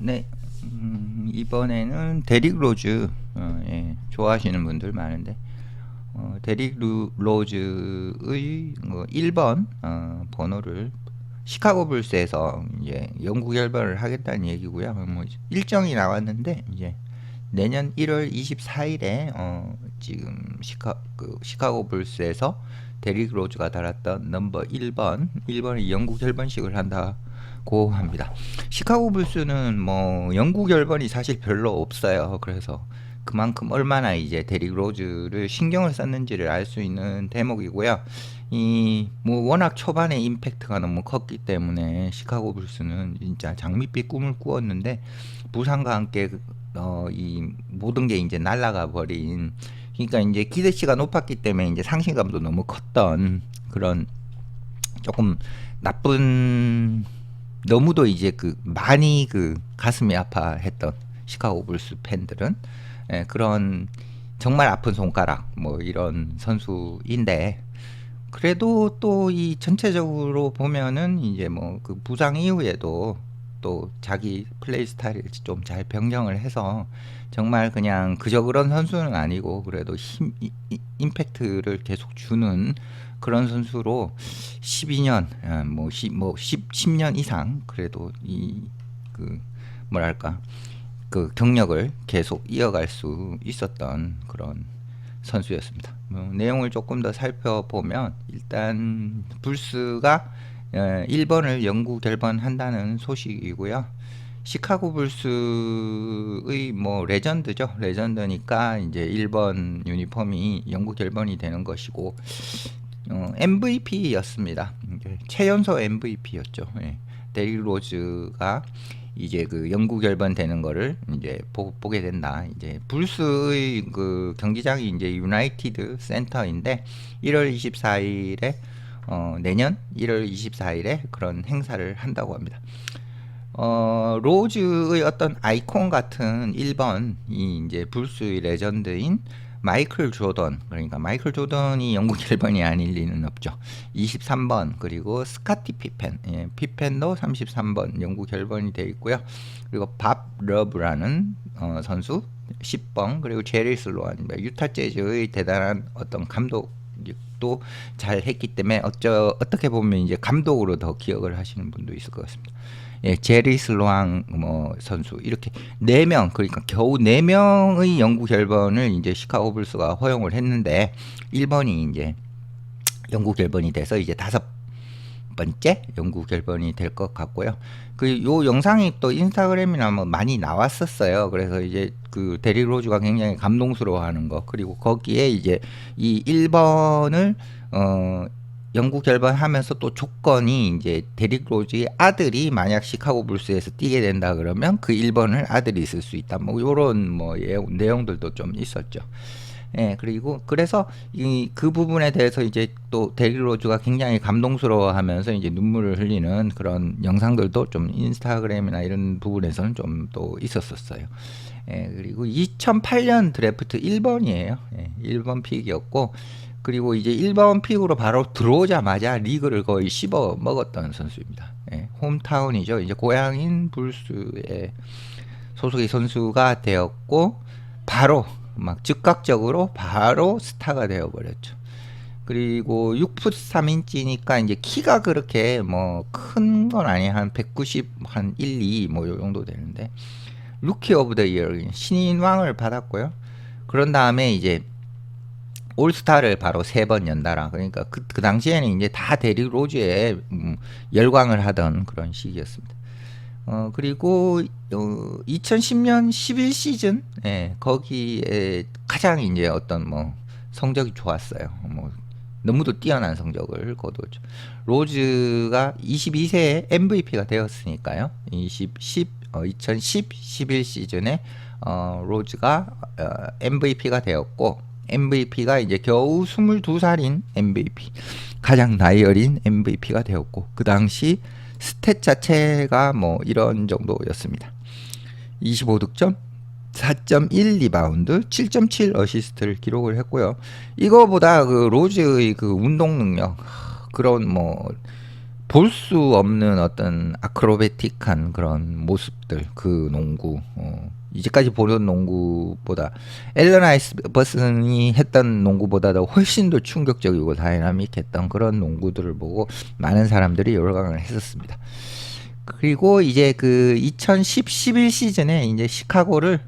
네. 이번에는 데릭 로즈 예, 좋아하시는 분들 많은데 데릭 로즈의 1번 번호를 시카고 불스에서 이제 영구 결번을 하겠다는 얘기고요. 뭐 일정이 나왔는데 이제 내년 1월 24일에 지금 시카고 불스에서 데릭 로즈가 달았던 넘버 1번이 영구 결번식을 한다고 합니다. 시카고 불스는 뭐 영구 결번이 사실 별로 없어요. 그래서 그만큼 얼마나 이제 데릭 로즈를 신경을 썼는지를 알 수 있는 대목이고요. 이 뭐 워낙 초반에 임팩트가 너무 컸기 때문에 시카고 불스는 진짜 장밋빛 꿈을 꾸었는데 부상과 함께 이 모든 게 이제 날아가 버린, 그러니까 이제 기대치가 높았기 때문에 이제 상실감도 너무 컸던 그런 조금 나쁜, 너무도 이제 많이 가슴이 아파했던 시카고 불스 팬들은 그런 정말 아픈 손가락 뭐 이런 선수인데, 그래도 또 이 전체적으로 보면은 이제 뭐 부상 이후에도 또 자기 플레이 스타일을 좀 잘 변경을 해서 정말 그냥 그저 그런 선수는 아니고 그래도 임팩트를 계속 주는 그런 선수로 12년 뭐 10년 이상 그래도 뭐랄까 경력을 계속 이어갈 수 있었던 그런 선수였습니다. 내용을 조금 더 살펴보면 일단 불스가 1번을 영구 결번한다는 소식이고요. 시카고 불스의 뭐 레전드죠. 레전드니까 이제 1번 유니폼이 영구 결번이 되는 것이고 MVP였습니다. 최연소 MVP였죠. 예. 데릭 로즈가 이제 영구 결번되는 거를 이제 보게 된다. 이제 불스의 경기장이 이제 유나이티드 센터인데 1월 24일에 내년 1월 24일에 그런 행사를 한다고 합니다. 로즈의 어떤 아이콘 같은 1번이 이제 불스의 레전드인 마이클 조던, 그러니까 마이클 조던이 영구 결번이 아닐 리는 없죠. 23번, 그리고 스카티 피펜, 피펜도 33번 영구 결번이 되어 있고요. 그리고 밥 러브라는 선수 10번, 그리고 제리 슬로안, 유타 재즈의 대단한 어떤 감독도 잘 했기 때문에 어떻게 보면 이제 감독으로 더 기억을 하시는 분도 있을 것 같습니다. 예, 제리 슬로앙 뭐 선수 이렇게 4명, 그러니까 겨우 4명의 영구 결번을 이제 시카고 불스가 허용을 했는데 1번이 이제 영구 결번이 돼서 이제 5번째 영구 결번이 될 것 같고요. 요 영상이 또 인스타그램이나 뭐 많이 나왔었어요. 그래서 이제 데릭 로즈가 굉장히 감동스러워하는 거, 그리고 거기에 이제 이 1번을 영구 결번하면서 또 조건이 이제 데릭 로즈의 아들이 만약 시카고 불스에서 뛰게 된다 그러면 그 1번을 아들이 쓸 수 있다. 뭐 요런 뭐 내용들도 좀 있었죠. 예, 그리고 그래서 그 부분에 대해서 이제 또 데릭 로즈가 굉장히 감동스러워하면서 이제 눈물을 흘리는 그런 영상들도 좀 인스타그램이나 이런 부분에서는 좀 또 있었었어요. 예, 그리고 2008년 드래프트 1번이에요. 예, 1번 픽이었고, 그리고 이제 1번 픽으로 바로 들어오자마자 리그를 거의 씹어 먹었던 선수입니다. 예, 홈타운이죠. 이제 고향인 불스의 소속의 선수가 되었고, 바로 막 즉각적으로 바로 스타가 되어버렸죠. 그리고 6풋 3인치니까 이제 키가 그렇게 뭐 큰 건 아니에요. 한 190, 한 1, 2 뭐 요 정도 되는데, 루키 오브 더 이어 신인왕을 받았고요. 그런 다음에 이제 올스타를 바로 3번 연달아, 그러니까 그 당시에는 이제 다 데릭 로즈에 열광을 하던 그런 시기였습니다. 그리고 2010년 11시즌 거기에 가장 이제 어떤 뭐 성적이 좋았어요. 뭐 너무도 뛰어난 성적을 거두었죠. 로즈가 22세에 MVP가 되었으니까요. 2010, 11 시즌에 로즈가 MVP가 되었고, MVP가 이제 겨우 22살인 MVP, 가장 나이 어린 MVP가 되었고, 그 당시 스탯 자체가 뭐 이런 정도였습니다. 25득점, 4.1 리바운드, 7.7 어시스트를 기록을 했고요. 이거보다 로즈의 운동 능력, 그런 뭐 볼 수 없는 어떤 아크로베틱한 그런 모습들, 그 농구, 이제까지 보던 농구보다 앨런 아이버슨이 했던 농구보다도 훨씬 더 충격적이고 다이나믹했던 그런 농구들을 보고 많은 사람들이 열광을 했었습니다. 그리고 이제 그 2010-11 시즌에 이제 시카고를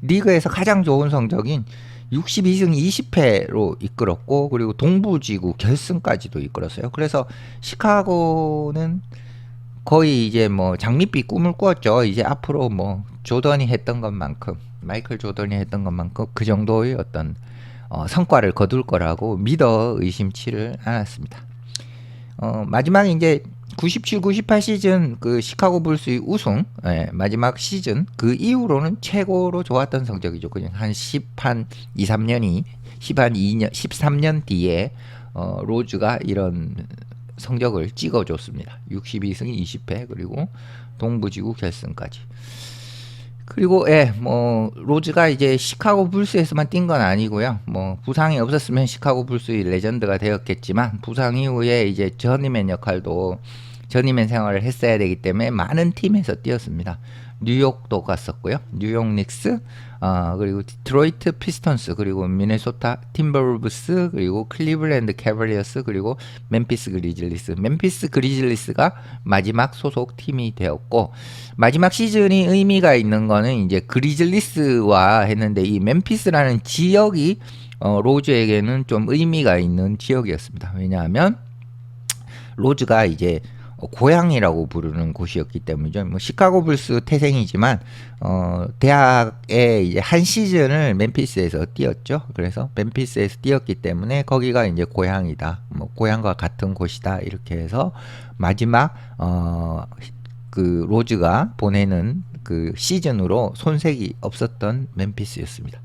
리그에서 가장 좋은 성적인 62승 20패로 이끌었고, 그리고 동부지구 결승까지도 이끌었어요. 그래서 시카고는 거의 이제 뭐 장밋빛 꿈을 꾸었죠. 이제 앞으로 뭐 조던이 했던 것만큼, 마이클 조던이 했던 것만큼 그 정도의 어떤 성과를 거둘 거라고 믿어 의심치를 않았습니다. 마지막에 이제 97, 98 시즌 그 시카고 불스의 우승, 마지막 시즌 그 이후로는 최고로 좋았던 성적이죠. 그냥 한 2, 3년이 2년, 13년 뒤에 로즈가 이런 성적을 찍어줬습니다. 62승 20패 그리고 동부지구 결승까지. 그리고 뭐 로즈가 이제 시카고 불스에서만 뛴 건 아니고요. 뭐 부상이 없었으면 시카고 불스의 레전드가 되었겠지만, 부상 이후에 이제 저니맨 역할도, 저니맨 생활을 했어야 되기 때문에 많은 팀에서 뛰었습니다. 뉴욕도 갔었고요. 뉴욕 닉스, 그리고 디트로이트 피스턴스, 그리고 미네소타 팀버울브스, 그리고 클리블랜드 캐벌리어스, 그리고 멤피스 그리즐리스. 멤피스 그리즐리스가 마지막 소속 팀이 되었고, 마지막 시즌이 의미가 있는 거는 이제 그리즐리스와 했는데, 이 멤피스라는 지역이 로즈에게는 좀 의미가 있는 지역이었습니다. 왜냐하면 로즈가 이제 고향이라고 부르는 곳이었기 때문이죠. 뭐 시카고 불스 태생이지만 대학에 이제 한 시즌을 멤피스에서 뛰었죠. 그래서 멤피스에서 뛰었기 때문에 거기가 이제 고향이다, 뭐 고향과 같은 곳이다, 이렇게 해서 마지막 그 로즈가 보내는 그 시즌으로 손색이 없었던 멤피스였습니다.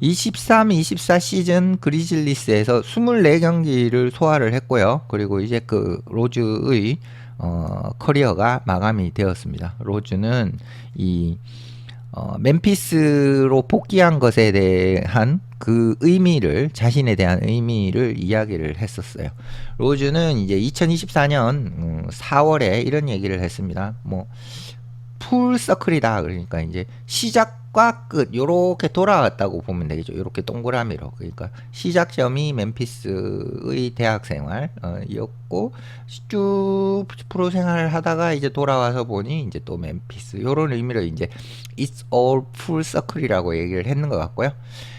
23, 24 시즌 그리즐리스에서 24경기를 소화를 했고요. 그리고 이제 그 로즈의 커리어가 마감이 되었습니다. 로즈는 이 멤피스로 복귀한 것에 대한 그 의미를, 자신에 대한 의미를 이야기를 했었어요. 로즈는 이제 2024년 4월에 이런 얘기를 했습니다. 뭐 풀서클이다. 그러니까 이제 시작과 끝 요렇게 돌아왔다고 보면 되겠죠. 요렇게 동그라미로. 그러니까 시작점이 멤피스의 대학 생활이었고, 쭉 프로 생활을 하다가 이제 돌아와서 보니 이제 또 멤피스, 요런 의미로 이제 It's all full circle이라고 얘기를 했는 것 같고요.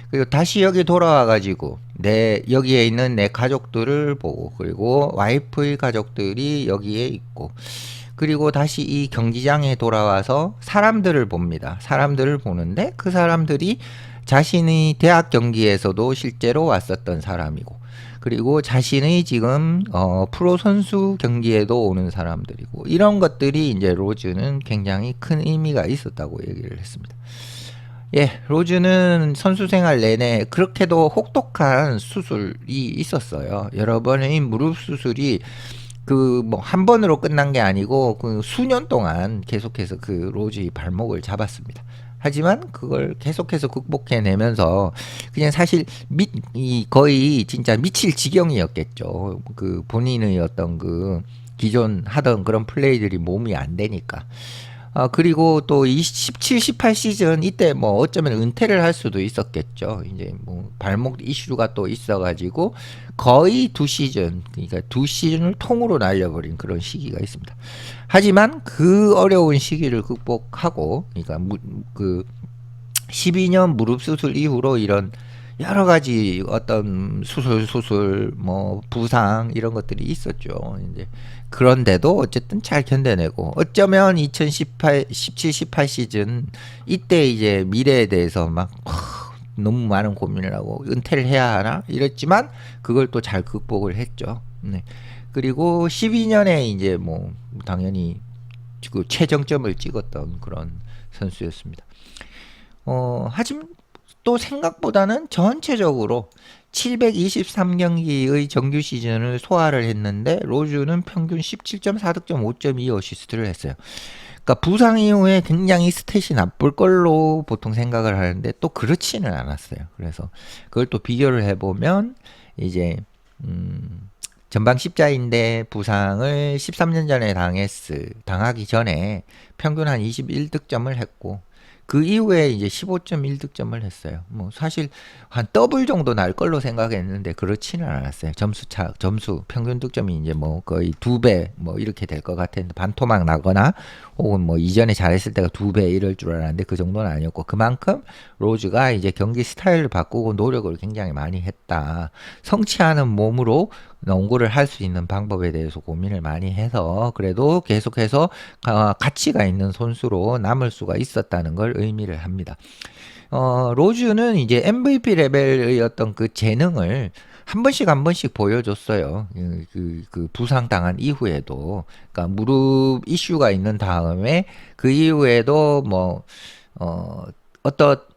그리고 다시 여기 돌아와 가지고 여기에 있는 내 가족들을 보고, 그리고 와이프의 가족들이 여기에 있고, 그리고 다시 이 경기장에 돌아와서 사람들을 봅니다. 사람들을 보는데 그 사람들이 자신의 대학 경기에서도 실제로 왔었던 사람이고, 그리고 자신의 지금 프로 선수 경기에도 오는 사람들이고, 이런 것들이 이제 로즈는 굉장히 큰 의미가 있었다고 얘기를 했습니다. 로즈는 선수 생활 내내 그렇게도 혹독한 수술이 있었어요. 여러 번의 무릎 수술이 그 뭐 한 번으로 끝난 게 아니고 그 수년 동안 계속해서 그 로즈의 발목을 잡았습니다. 하지만 그걸 계속해서 극복해내면서 그냥 사실 거의 진짜 미칠 지경이었겠죠. 그 본인의 어떤 그 기존 하던 그런 플레이들이 몸이 안 되니까. 그리고 또 17, 18 시즌 이때 뭐 어쩌면 은퇴를 할 수도 있었겠죠. 이제 뭐 발목 이슈가 또 있어가지고 거의 2시즌, 그러니까 2시즌을 통으로 날려버린 그런 시기가 있습니다. 하지만 그 어려운 시기를 극복하고, 그러니까 그 12년 무릎 수술 이후로 이런 여러 가지 어떤 수술, 뭐 부상 이런 것들이 있었죠. 이제 그런데도 어쨌든 잘 견뎌내고, 어쩌면 17, 18 시즌 이때 이제 미래에 대해서 막 너무 많은 고민을 하고 은퇴를 해야 하나 이랬지만 그걸 또 잘 극복을 했죠. 네. 그리고 12년에 이제 뭐 당연히 그 최정점을 찍었던 그런 선수였습니다. 하지만 또 생각보다는 전체적으로 723경기의 정규 시즌을 소화를 했는데, 로즈는 평균 17.4득점 5.2어시스트를 했어요. 그러니까 부상 이후에 굉장히 스탯이 나쁠 걸로 보통 생각을 하는데 또 그렇지는 않았어요. 그래서 그걸 또 비교를 해보면 이제 전방 십자인대 부상을 13년 전에 당하기 전에 평균 한 21득점을 했고 그 이후에 이제 15.1득점을 했어요. 뭐 사실 한 더블 정도 날 걸로 생각했는데 그렇지는 않았어요. 점수 평균 득점이 이제 뭐 거의 2배 뭐 이렇게 될 것 같았는데 반토막 나거나 혹은 뭐 이전에 잘했을 때가 2배 이럴 줄 알았는데 그 정도는 아니었고 그만큼 로즈가 이제 경기 스타일을 바꾸고 노력을 굉장히 많이 했다. 성취하는 몸으로 농구를 할 수 있는 방법에 대해서 고민을 많이 해서 그래도 계속해서 가치가 있는 선수로 남을 수가 있었다는 걸 의미를 합니다. 로즈는 이제 MVP 레벨의 어떤 그 재능을 한 번씩 보여줬어요. 그 부상당한 이후에도. 그러니까 무릎 이슈가 있는 다음에 그 이후에도 뭐,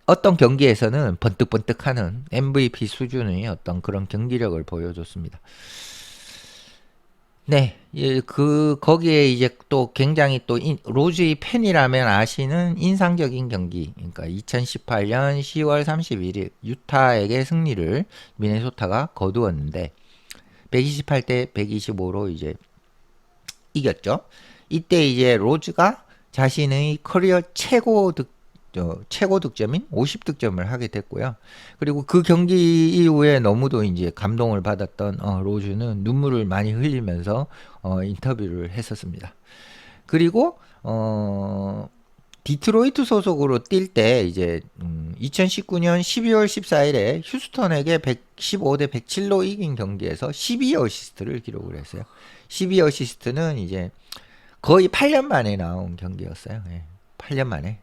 어떤 경기에서는 번뜩번뜩하는 MVP 수준의 어떤 그런 경기력을 보여줬습니다. 네, 예, 거기에 이제 또 굉장히 또 로즈의 팬이라면 아시는 인상적인 경기, 그러니까 2018년 10월 31일 유타에게 승리를 미네소타가 거두었는데 128대 125로 이제 이겼죠. 이때 이제 로즈가 자신의 커리어 최고 득점인 50득점을 하게 됐고요. 그리고 그 경기 이후에 너무도 이제 감동을 받았던 로즈는 눈물을 많이 흘리면서 인터뷰를 했었습니다. 그리고 디트로이트 소속으로 뛸 때 이제 2019년 12월 14일에 휴스턴에게 115대 107로 이긴 경기에서 12어시스트를 기록을 했어요. 12어시스트는 이제 거의 8년 만에 나온 경기였어요. 예, 8년 만에.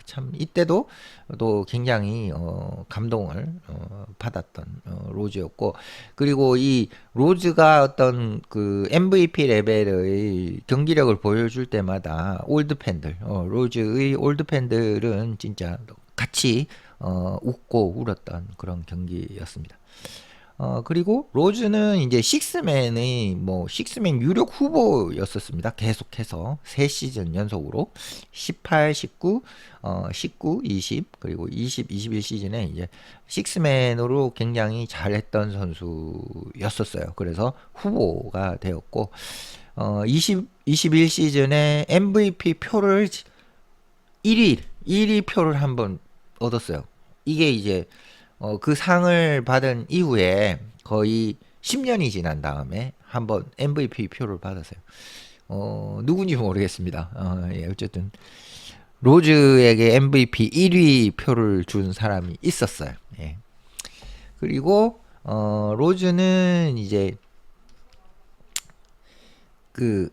참 이때도 또 굉장히 감동을 받았던 로즈였고 그리고 이 로즈가 어떤 그 MVP 레벨의 경기력을 보여줄 때마다 올드 팬들 로즈의 올드 팬들은 진짜 같이 웃고 울었던 그런 경기였습니다. 그리고 로즈는 이제 식스맨 유력 후보였었습니다. 계속해서 3시즌 연속으로 18, 19, 19, 20 그리고 20, 21 시즌에 이제 식스맨으로 굉장히 잘했던 선수였었어요. 그래서 후보가 되었고 21 시즌에 MVP 표를 1위 표를 한번 얻었어요. 이게 이제 그 상을 받은 이후에 거의 10년이 지난 다음에 한번 MVP 표를 받았어요. 누군지 모르겠습니다. 예, 어쨌든 로즈에게 MVP 1위 표를 준 사람이 있었어요. 예. 그리고 로즈는 이제 그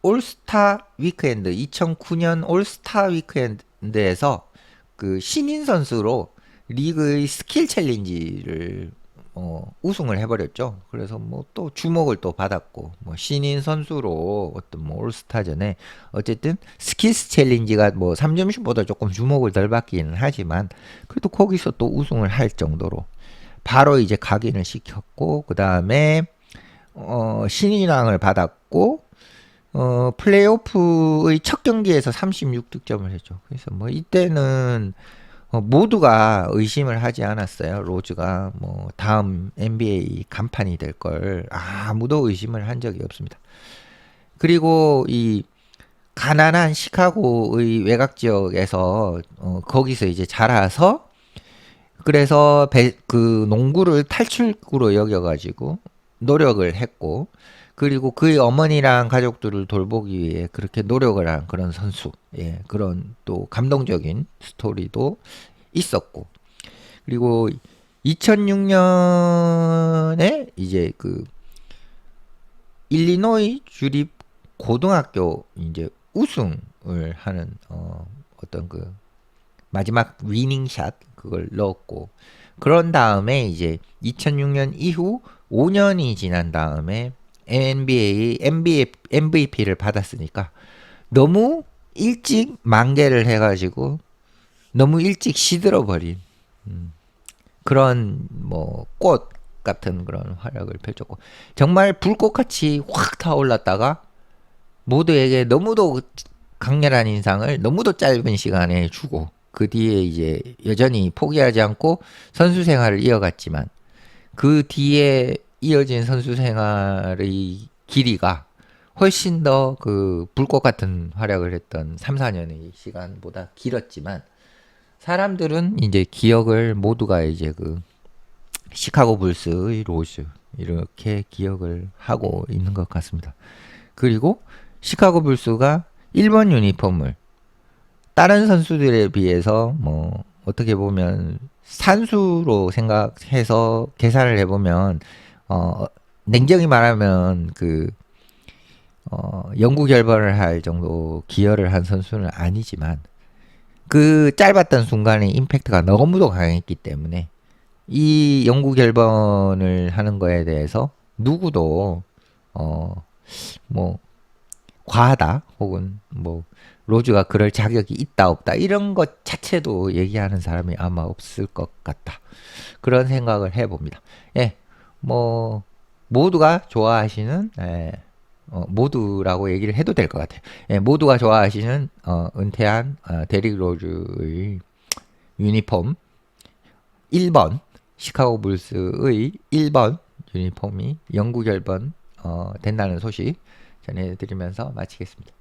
올스타 위크엔드 2009년 올스타 위크엔드에서 그 신인 선수로 리그의 스킬 챌린지를 우승을 해버렸죠. 그래서 뭐 또 주목을 또 받았고 뭐 신인 선수로 어떤 뭐 올스타전에 어쨌든 스킬스 챌린지가 뭐 3점슛보다 조금 주목을 덜 받기는 하지만 그래도 거기서 또 우승을 할 정도로 바로 이제 각인을 시켰고 그 다음에 신인왕을 받았고 플레이오프의 첫 경기에서 36득점을 했죠. 그래서 뭐 이때는 모두가 의심을 하지 않았어요. 로즈가 뭐 다음 NBA 간판이 될 걸 아무도 의심을 한 적이 없습니다. 그리고 이 가난한 시카고의 외곽 지역에서 거기서 이제 자라서 그래서 그 농구를 탈출구로 여겨가지고 노력을 했고 그리고 그의 어머니랑 가족들을 돌보기 위해 그렇게 노력을 한 그런 선수, 예, 그런 또 감동적인 스토리도 있었고, 그리고 2006년에 이제 그 일리노이 주립 고등학교 이제 우승을 하는 어떤 그 마지막 위닝샷 그걸 넣었고, 그런 다음에 이제 2006년 이후 5년이 지난 다음에 NBA MVP를 받았으니까 너무 일찍 만개를 해가지고 너무 일찍 시들어 버린 그런 뭐 꽃 같은 그런 활약을 펼쳤고 정말 불꽃같이 확 타올랐다가 모두에게 너무도 강렬한 인상을 너무도 짧은 시간에 주고 그 뒤에 이제 여전히 포기하지 않고 선수 생활을 이어갔지만 그 뒤에 이어진 선수 생활의 길이가 훨씬 더 그 불꽃 같은 활약을 했던 3, 4년의 시간보다 길었지만 사람들은 이제 기억을 모두가 이제 그 시카고 불스의 로즈 이렇게 기억을 하고 있는 것 같습니다. 그리고 시카고 불스가 1번 유니폼을 다른 선수들에 비해서 뭐 어떻게 보면 산수로 생각해서 계산을 해보면 냉정히 말하면 그 영구 결번을 할 정도 기여를 한 선수는 아니지만 그 짧았던 순간의 임팩트가 너무도 강했기 때문에 이 영구 결번을 하는 거에 대해서 누구도 뭐 과하다 혹은 뭐 로즈가 그럴 자격이 있다 없다 이런 것 자체도 얘기하는 사람이 아마 없을 것 같다. 그런 생각을 해봅니다. 예, 뭐 모두가 좋아하시는 모두라고 얘기를 해도 될 것 같아요. 예, 모두가 좋아하시는 은퇴한 데릭 로즈의 유니폼 1번 시카고 불스의 1번 유니폼이 영구 결번 된다는 소식 전해드리면서 마치겠습니다.